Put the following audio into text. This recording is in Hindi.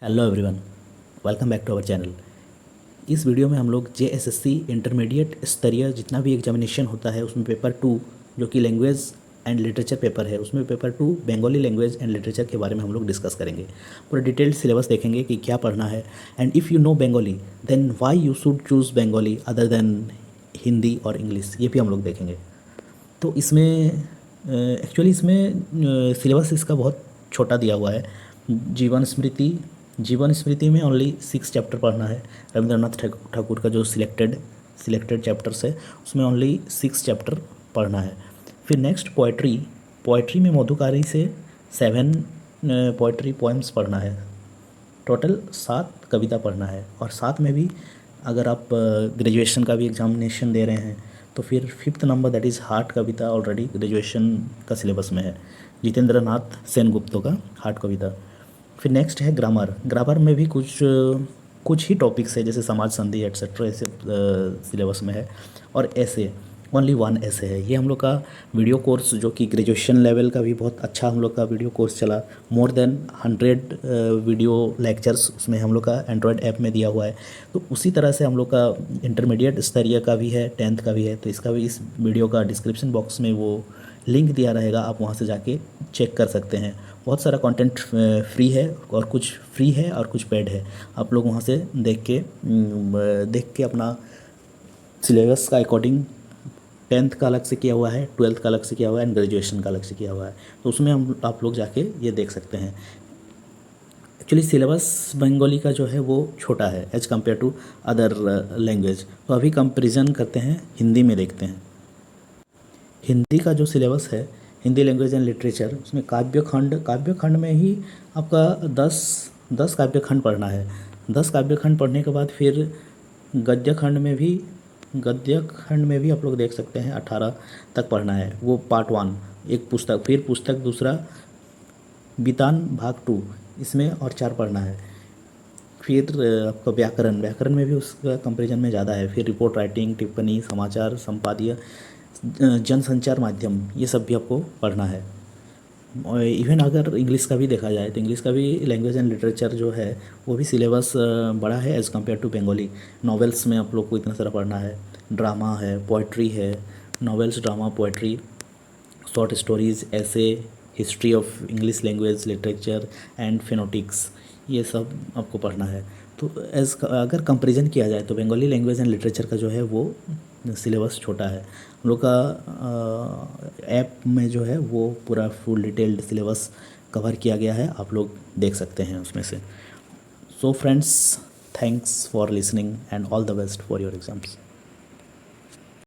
Hello everyone, welcome back to our channel. इस वीडियो में हम लोग जेएसएससी इंटरमीडिएट स्तरीय जितना भी एग्जामिनेशन होता है उसमें पेपर 2 जो कि लैंग्वेज एंड लिटरेचर पेपर है, उसमें paper 2 Bengali language and literature के बारे में हम लोग डिस्कस करेंगे। पूरा डिटेल्ड सिलेबस देखेंगे कि क्या पढ़ना है, and if you know Bengali then why you should choose Bengali other than Hindi और इंग्लिश, ये भी हम लोग देखेंगे। तो इसमें एक्चुअली इसमें सिलेबस इसका बहुत छोटा दिया हुआ है। जीवन स्मृति जीवन स्मृति में ओनली 6 चैप्टर पढ़ना है। रविंद्रनाथ ठाकुर का जो सिलेक्टेड चैप्टर्स है उसमें ओनली 6 चैप्टर पढ़ना है। फिर नेक्स्ट पोइट्री में मधुकारी से 7 पोइट्री पोएम्स पढ़ना है। टोटल 7 कविता पढ़ना है, और साथ में भी अगर आप ग्रेजुएशन का भी एग्जामिनेशन दे रहे हैं तो फिर 5th number that is heart Kavita already graduation का सिलेबस में है, जितेंद्र नाथ सेनगुप्तों का हार्ट कविता। फिर नेक्स्ट है ग्रामर में भी कुछ ही टॉपिक्स है, जैसे समाज संधि एट्सेट्रा ऐसे सिलेबस में है। और ऐसे ओनली 1 ऐसे है। ये हम लोग का वीडियो कोर्स जो कि ग्रेजुएशन लेवल का भी बहुत अच्छा हम लोग का वीडियो कोर्स चला। मोर देन 100 वीडियो लेक्चर्स उसमें हम लोग का एंड्रॉयड ऐप में दिया हुआ है। तो उसी तरह से हम लोग का इंटरमीडिएट स्तरीय का भी है, 10th का भी है। तो इसका भी इस वीडियो का डिस्क्रिप्शन बॉक्स में वो लिंक दिया रहेगा, आप वहाँ से जाके चेक कर सकते हैं। बहुत सारा कंटेंट फ्री है, और कुछ फ्री है और कुछ पेड है। आप लोग वहाँ से देख के अपना सिलेबस का अकॉर्डिंग 10th का अलग से किया हुआ है, 12th का अलग से किया हुआ है, एंड ग्रेजुएशन का अलग से किया हुआ है। तो उसमें आप लोग जाके ये देख सकते हैं। एक्चुअली सिलेबस बंगाली का जो है वो छोटा है as compare to other language. तो अभी कंपेरिजन करते हैं, हिंदी में देखते हैं। हिंदी का जो सिलेबस है, हिंदी लैंग्वेज एंड लिटरेचर, उसमें काव्यखंड में ही आपका 10 काव्यखंड पढ़ना है। 10 काव्यखंड पढ़ने के बाद फिर गद्यखंड में भी आप लोग देख सकते हैं 18 तक पढ़ना है। वो पार्ट 1 एक पुस्तक, फिर पुस्तक दूसरा बितान भाग 2, इसमें और 4 पढ़ना है। फिर आपका व्याकरण में भी उसका कंपैरिजन में ज़्यादा है। फिर रिपोर्ट राइटिंग, टिप्पणी, समाचार संपादकीय, जनसंचार माध्यम, ये सब भी आपको पढ़ना है। और इवन अगर इंग्लिश का भी देखा जाए तो इंग्लिश का भी लैंग्वेज एंड लिटरेचर जो है वो भी सिलेबस बड़ा है as compare to Bengali. Novels में आप लोग को इतना सारा पढ़ना है, ड्रामा है, पोइट्री है, novels, drama, poetry, short stories, ऐसे, history of English language literature and phonetics, ये सब आपको पढ़ना है। तो अगर कंपैरिजन किया जाए तो बंगाली लैंग्वेज एंड लिटरेचर का जो है वो सिलेबस छोटा है। हम लोग का ऐप में जो है वो पूरा फुल डिटेल्ड सिलेबस कवर किया गया है, आप लोग देख सकते हैं उसमें से। So friends, thanks for listening and all the best for your exams.